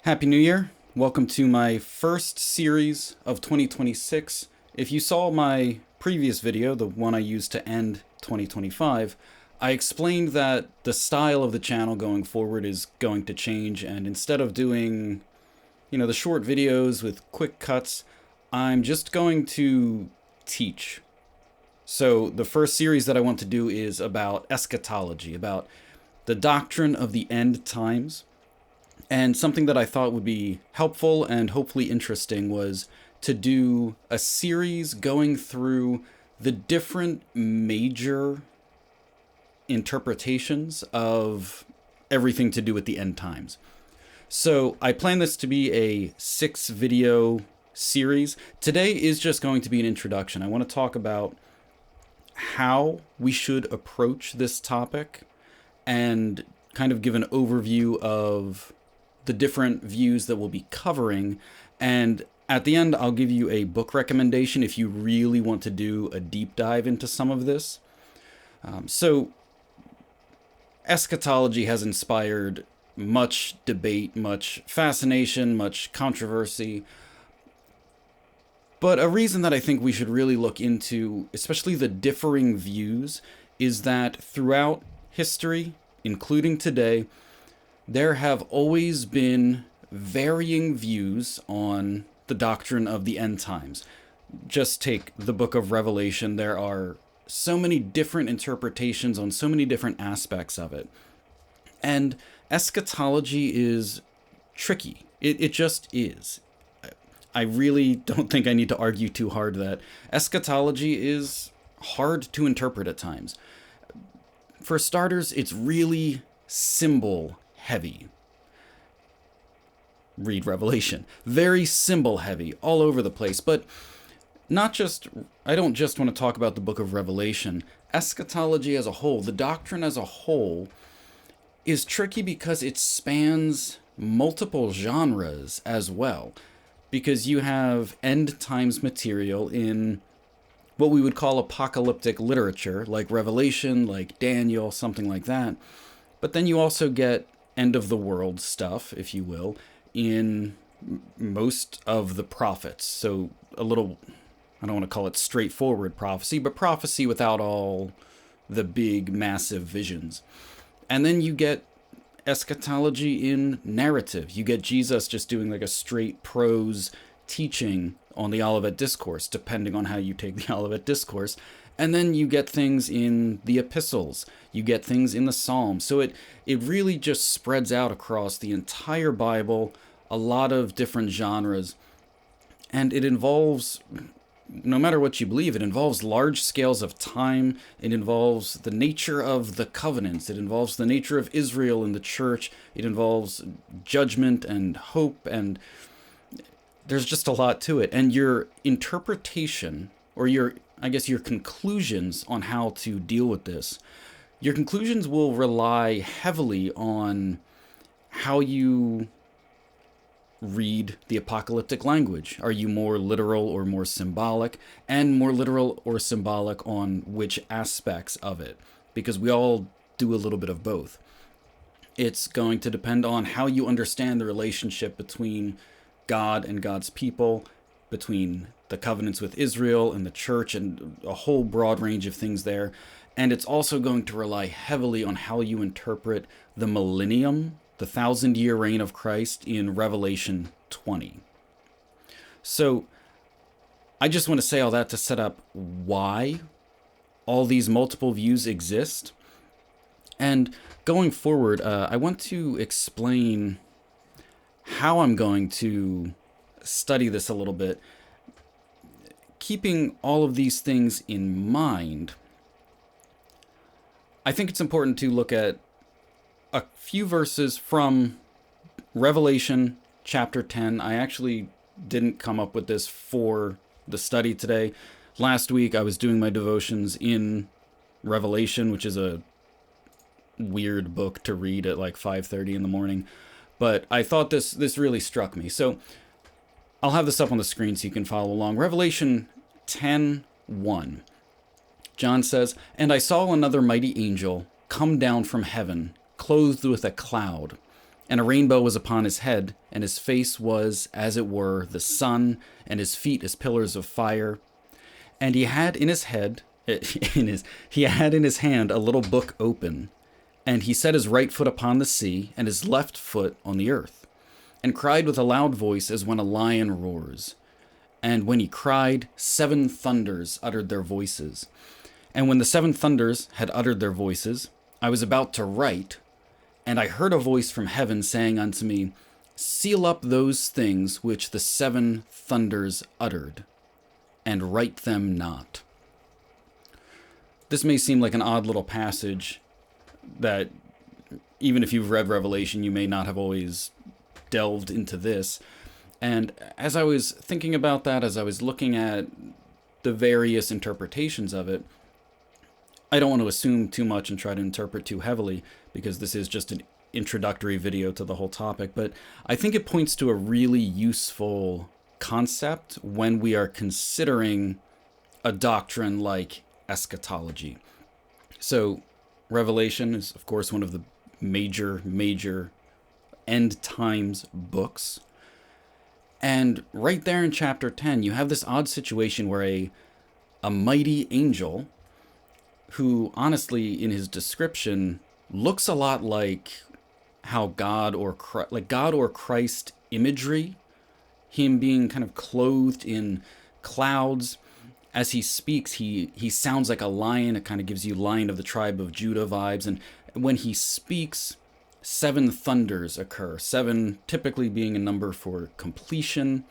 Happy New Year. Welcome to my first series of 2026. If you saw my previous video, the one I used to end 2025, I explained that the style of the channel going forward is going to change, and instead of doing, the short videos with quick cuts, I'm just going to teach. So the first series that I want to do is about eschatology, about the doctrine of the end times. And something that I thought would be helpful and hopefully interesting was to do a series going through the different major interpretations of everything to do with the end times. So I plan this to be a 6-video series. Today is just going to be an introduction. I want to talk about how we should approach this topic and kind of give an overview of the different views that we'll be covering. And at the end, I'll give you a book recommendation if you really want to do a deep dive into some of this. So eschatology has inspired much debate, much fascination, much controversy. But a reason that I think we should really look into, especially the differing views, is that throughout history, including today, there have always been varying views on the doctrine of the end times. Just take the book of Revelation. There are so many different interpretations on so many different aspects of it. And eschatology is tricky. It just is. I really don't think I need to argue too hard that eschatology is hard to interpret at times. For starters, it's really symbol heavy. Read Revelation. Very symbol heavy, all over the place. But I don't just want to talk about the book of Revelation. Eschatology as a whole, the doctrine as a whole, is tricky because it spans multiple genres as well. Because you have end times material in what we would call apocalyptic literature, like Revelation, like Daniel, something like that. But then you also get end of the world stuff, if you will, in most of the prophets. So a little, I don't want to call it straightforward prophecy, but prophecy without all the big, massive visions. And then you get eschatology in narrative. You get Jesus just doing like a straight prose teaching on the Olivet Discourse, depending on how you take the Olivet Discourse. And then you get things in the epistles. You get things in the Psalms. So it really just spreads out across the entire Bible, a lot of different genres. And it involves, no matter what you believe, it involves large scales of time. It involves the nature of the covenants. It involves the nature of Israel and the church. It involves judgment and hope. And there's just a lot to it. And your interpretation, or your conclusions on how to deal with this, your conclusions will rely heavily on how you read the apocalyptic language. Are you more literal or more symbolic? And more literal or symbolic on which aspects of it? Because we all do a little bit of both. It's going to depend on how you understand the relationship between God and God's people, between the covenants with Israel and the church, and a whole broad range of things there. And it's also going to rely heavily on how you interpret the millennium, the 1,000-year reign of Christ in Revelation 20. So I just want to say all that to set up why all these multiple views exist. And going forward, I want to explain how I'm going to study this a little bit. Keeping all of these things in mind, I think it's important to look at a few verses from Revelation chapter 10. I actually didn't come up with this for the study today. Last week I was doing my devotions in Revelation, which is a weird book to read at like 5:30 in the morning. But I thought this really struck me. So I'll have this up on the screen so you can follow along. Revelation 10:1. John says, "And I saw another mighty angel come down from heaven, clothed with a cloud, And a rainbow was upon his head, and his face was, as it were, the sun, and his feet as pillars of fire. And he had in his head, he had in his hand a little book open, and he set his right foot upon the sea, and his left foot on the earth, and cried with a loud voice as when a lion roars. And when he cried, 7 thunders uttered their voices. And when the 7 thunders had uttered their voices, I was about to write, and I heard a voice from heaven saying unto me, Seal up those things which the 7 thunders uttered, and write them not. This may seem like an odd little passage that, even if you've read Revelation, you may not have always delved into this. And as I was thinking about that, as I was looking at the various interpretations of it, I don't want to assume too much and try to interpret too heavily, because this is just an introductory video to the whole topic, but I think it points to a really useful concept when we are considering a doctrine like eschatology. So Revelation is, of course, one of the major end times books. And right there in chapter 10, you have this odd situation where a mighty angel, who honestly in his description looks a lot like how God or Christ imagery, him being kind of clothed in clouds. As he speaks, he sounds like a lion. It kind of gives you Lion of the tribe of Judah vibes. And when he speaks, 7 thunders occur. 7 typically being a number for completion.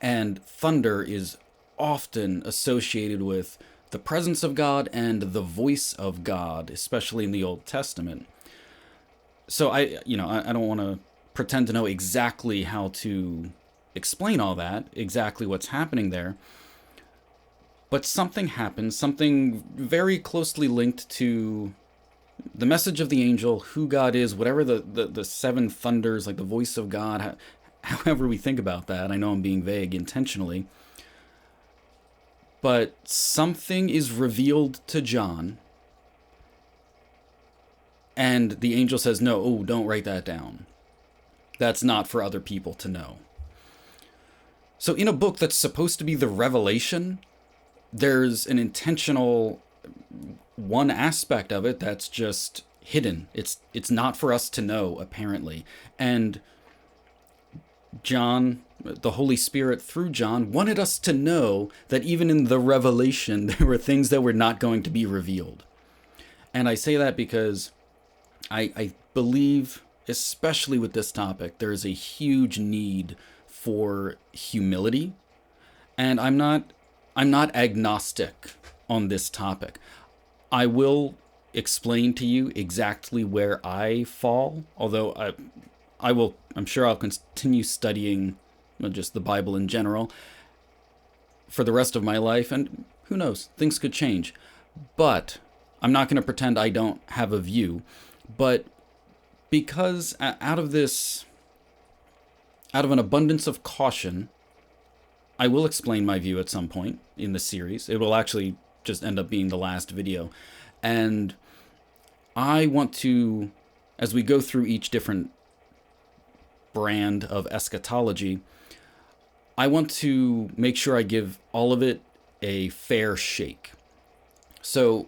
And thunder is often associated with the presence of God and the voice of God, especially in the Old Testament. So I don't want to pretend to know exactly how to explain all that, exactly what's happening there. But something happens, something very closely linked to the message of the angel, who God is, whatever the 7 thunders, like the voice of God, however we think about that. I know I'm being vague intentionally. But something is revealed to John, and the angel says, no, don't write that down. That's not for other people to know. So in a book that's supposed to be the revelation, there's an intentional one aspect of it that's just hidden. It's not for us to know, apparently. And John, the Holy Spirit through John, wanted us to know that even in the revelation, there were things that were not going to be revealed. And I say that because I believe, especially with this topic, there is a huge need for humility. And I'm not agnostic on this topic. I will explain to you exactly where I fall, although I'm sure I'll continue studying just the Bible in general for the rest of my life, and who knows, things could change. But I'm not going to pretend I don't have a view. But because out of an abundance of caution, I will explain my view at some point in the series. It will actually just end up being the last video. And I want to, as we go through each different brand of eschatology, I want to make sure I give all of it a fair shake. So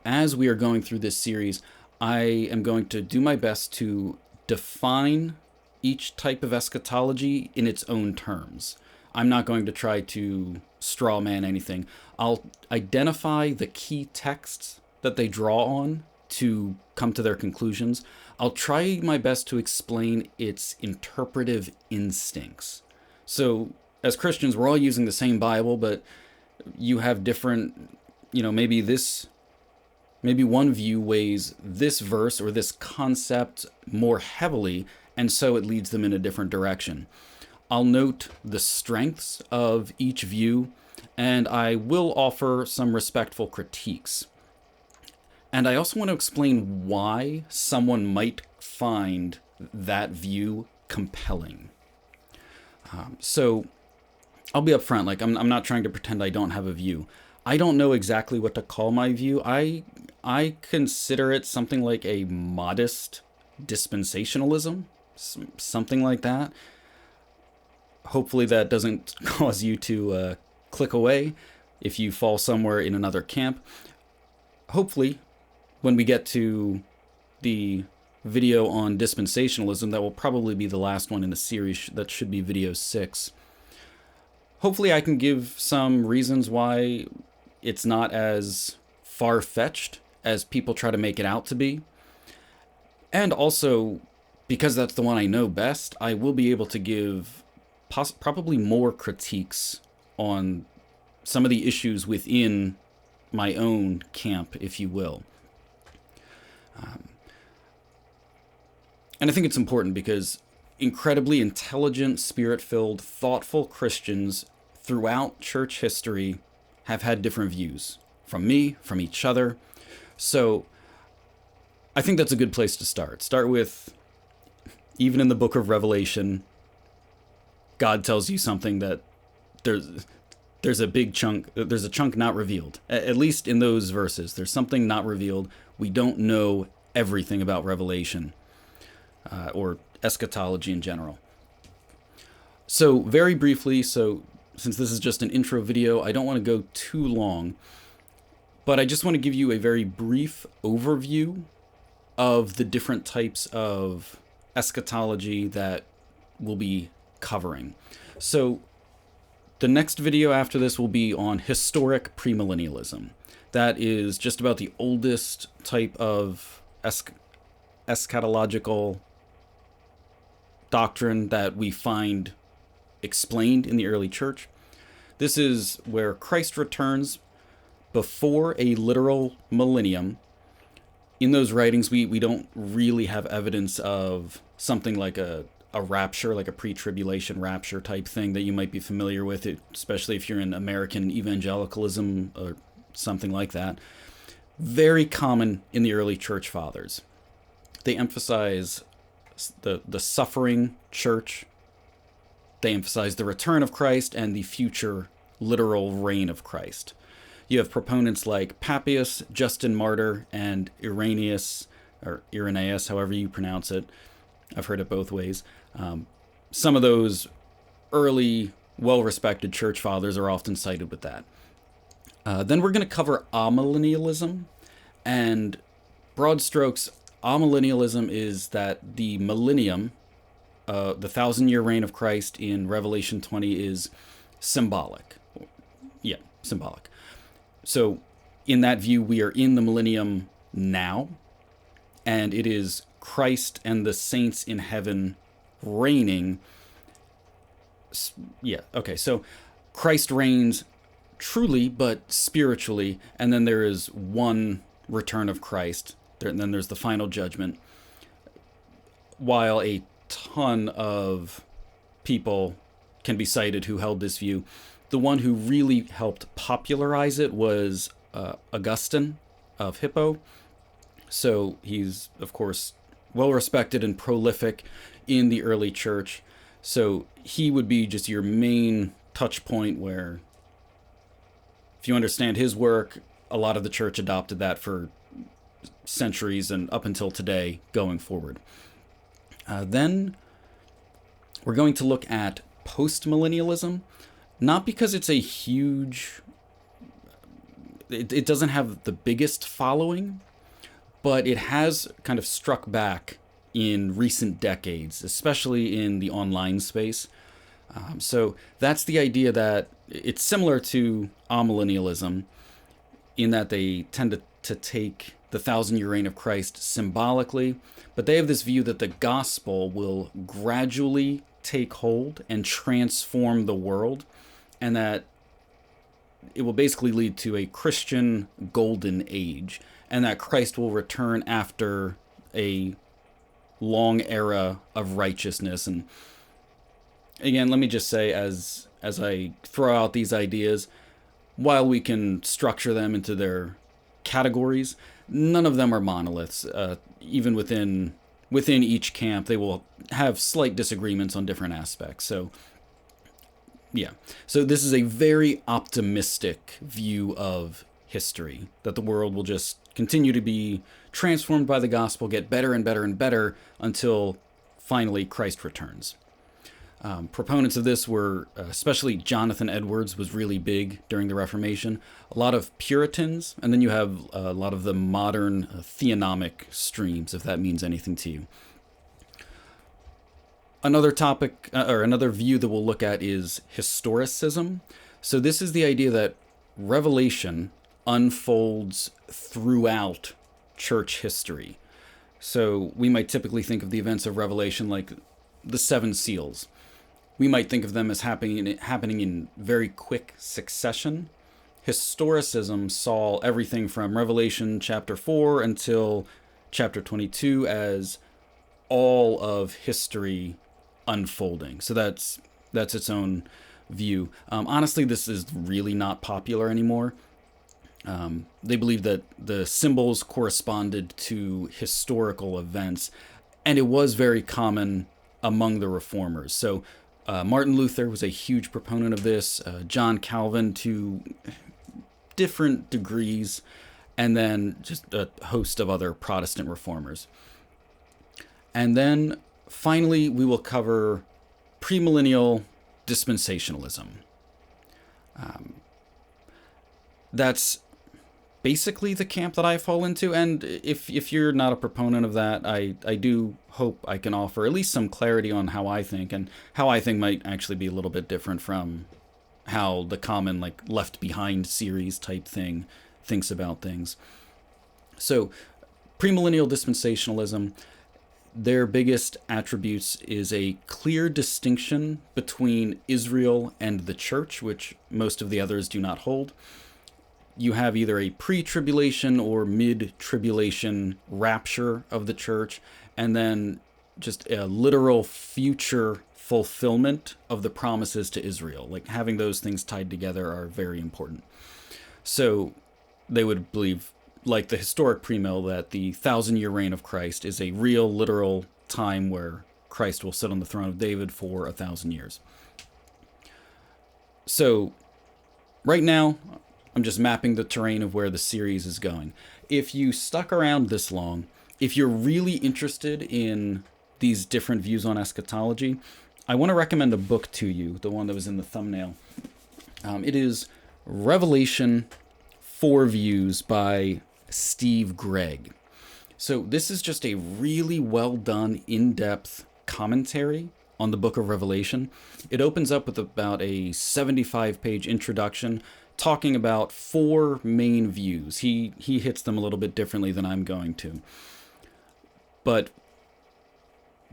as we are going through this series, I am going to do my best to define each type of eschatology in its own terms. I'm not going to try to straw man anything. I'll identify the key texts that they draw on to come to their conclusions. I'll try my best to explain its interpretive instincts. So as Christians, we're all using the same Bible, but you have different, maybe one view weighs this verse or this concept more heavily, and so it leads them in a different direction. I'll note the strengths of each view, and I will offer some respectful critiques. And I also want to explain why someone might find that view compelling. So I'll be upfront, like I'm not trying to pretend I don't have a view. I don't know exactly what to call my view. I consider it something like a modest dispensationalism. something like that. Hopefully that doesn't cause you to click away if you fall somewhere in another camp. Hopefully, when we get to the video on dispensationalism, that will probably be the last one in the series. That should be video 6. Hopefully I can give some reasons why it's not as far-fetched as people try to make it out to be. And also, because that's the one I know best, I will be able to give probably more critiques on some of the issues within my own camp, if you will. And I think it's important because incredibly intelligent, spirit-filled, thoughtful Christians throughout church history have had different views from me, from each other. So I think that's a good place to start. Start with, even in the book of Revelation, God tells you something that there's a big chunk, there's a chunk not revealed. At least in those verses, there's something not revealed. We don't know everything about Revelation or eschatology in general. So very briefly, since this is just an intro video, I don't want to go too long, but I just want to give you a very brief overview of the different types of eschatology that we'll be covering. So the next video after this will be on historic premillennialism. That is just about the oldest type of eschatological doctrine that we find explained in the early church. This is where Christ returns before a literal millennium. In those writings, we don't really have evidence of something like a rapture, like a pre-tribulation rapture type thing that you might be familiar with, especially if you're in American evangelicalism or something like that. Very common in the early church fathers. They emphasize the suffering church. They emphasize the return of Christ and the future literal reign of Christ. You have proponents like Papias, Justin Martyr, and Irenaeus, or Irenaeus, however you pronounce it. I've heard it both ways. Some of those early, well-respected church fathers are often cited with that. Then we're going to cover amillennialism, and broad strokes, amillennialism is that the millennium, the 1,000-year reign of Christ in Revelation 20 is symbolic. Yeah, symbolic. So in that view, we are in the millennium now, and it is Christ and the saints in heaven reigning. Yeah, okay, so Christ reigns truly, but spiritually, and then there is one return of Christ, and then there's the final judgment, while a ton of people can be cited who held this view. The one who really helped popularize it was Augustine of Hippo. So he's, of course, well-respected and prolific in the early church. So he would be just your main touch point where, if you understand his work, a lot of the church adopted that for centuries and up until today going forward. Then we're going to look at postmillennialism, not because it's a huge, it doesn't have the biggest following, but it has kind of struck back in recent decades, especially in the online space. So that's the idea that it's similar to amillennialism in that they tend to take the 1,000-year reign of Christ symbolically, but they have this view that the gospel will gradually take hold and transform the world, and that it will basically lead to a Christian golden age, and that Christ will return after a long era of righteousness. And again, let me just say, as I throw out these ideas, while we can structure them into their categories, none of them are monoliths. Even within each camp, they will have slight disagreements on different aspects. So yeah, so this is a very optimistic view of history, that the world will just continue to be transformed by the gospel, get better and better and better until finally Christ returns. Proponents of this were, especially Jonathan Edwards was really big during the Reformation. A lot of Puritans, and then you have a lot of the modern theonomic streams, if that means anything to you. Another topic, or another view that we'll look at is historicism. So this is the idea that Revelation unfolds throughout church history. So we might typically think of the events of Revelation like the seven seals. We might think of them as happening in very quick succession. Historicism saw everything from Revelation chapter 4 until chapter 22 as all of history unfolding. So that's its own view. Honestly, this is really not popular anymore. They believe that the symbols corresponded to historical events, and it was very common among the reformers. So Martin Luther was a huge proponent of this, John Calvin to different degrees, and then just a host of other Protestant reformers. And then finally, we will cover premillennial dispensationalism. That's basically the camp that I fall into, and if you're not a proponent of that, I do hope I can offer at least some clarity on how I think, and how I think might actually be a little bit different from how the common like Left Behind series type thing thinks about things. So premillennial dispensationalism, their biggest attributes is a clear distinction between Israel and the church, which most of the others do not hold. You have either a pre-tribulation or mid-tribulation rapture of the church, and then just a literal future fulfillment of the promises to Israel. Like having those things tied together are very important. So they would believe, like the historic premill, that the 1,000-year reign of Christ is a real, literal time where Christ will sit on the throne of David for 1,000 years. So right now, I'm just mapping the terrain of where the series is going. If you stuck around this long, if you're really interested in these different views on eschatology, I want to recommend a book to you, the one that was in the thumbnail. It is Revelation 4 Views by Steve Gregg. So this is just a really well done, in-depth commentary on the book of Revelation. It opens up with about a 75-page introduction talking about 4 main views. He hits them a little bit differently than I'm going to. But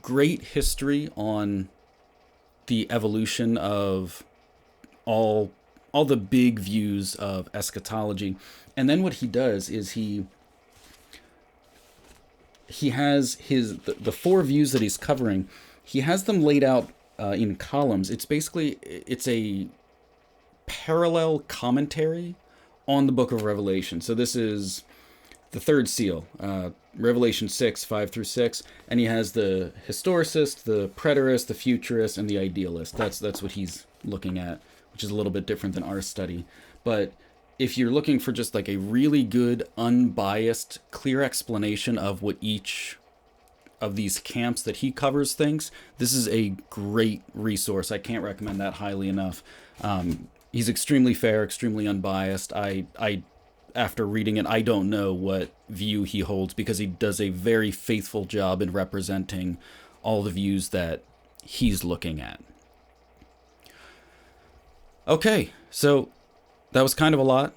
great history on the evolution of all the big views of eschatology. And then what he does is he has the 4 views that he's covering. He has them laid out in columns. It's a parallel commentary on the book of Revelation. So this is the 3rd seal, Revelation 6, 5 through 6, and he has the historicist, the preterist, the futurist, and the idealist. That's what he's looking at, which is a little bit different than our study. But if you're looking for just like a really good, unbiased, clear explanation of what each of these camps that he covers thinks, this is a great resource. I can't recommend that highly enough. He's extremely fair, extremely unbiased. I after reading it, I don't know what view he holds, because he does a very faithful job in representing all the views that he's looking at. Okay, so that was kind of a lot,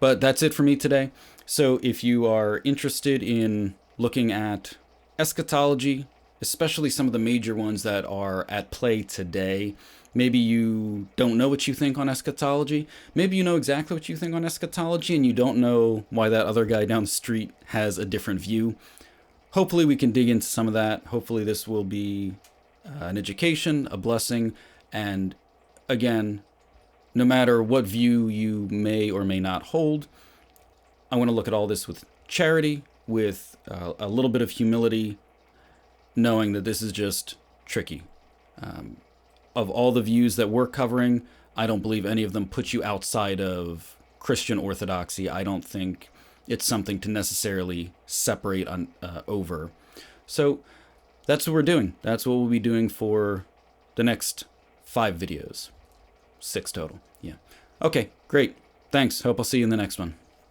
but that's it for me today. So if you are interested in looking at eschatology, especially some of the major ones that are at play today, maybe you don't know what you think on eschatology. Maybe you know exactly what you think on eschatology and you don't know why that other guy down the street has a different view. Hopefully we can dig into some of that. Hopefully this will be an education, a blessing, and again, no matter what view you may or may not hold, I want to look at all this with charity, with a little bit of humility, knowing that this is just tricky. Of all the views that we're covering, I don't believe any of them put you outside of Christian orthodoxy. I don't think it's something to necessarily separate over. So that's what we're doing. That's what we'll be doing for the next 5 videos. 6 total. Yeah. Okay, great. Thanks. Hope I'll see you in the next one.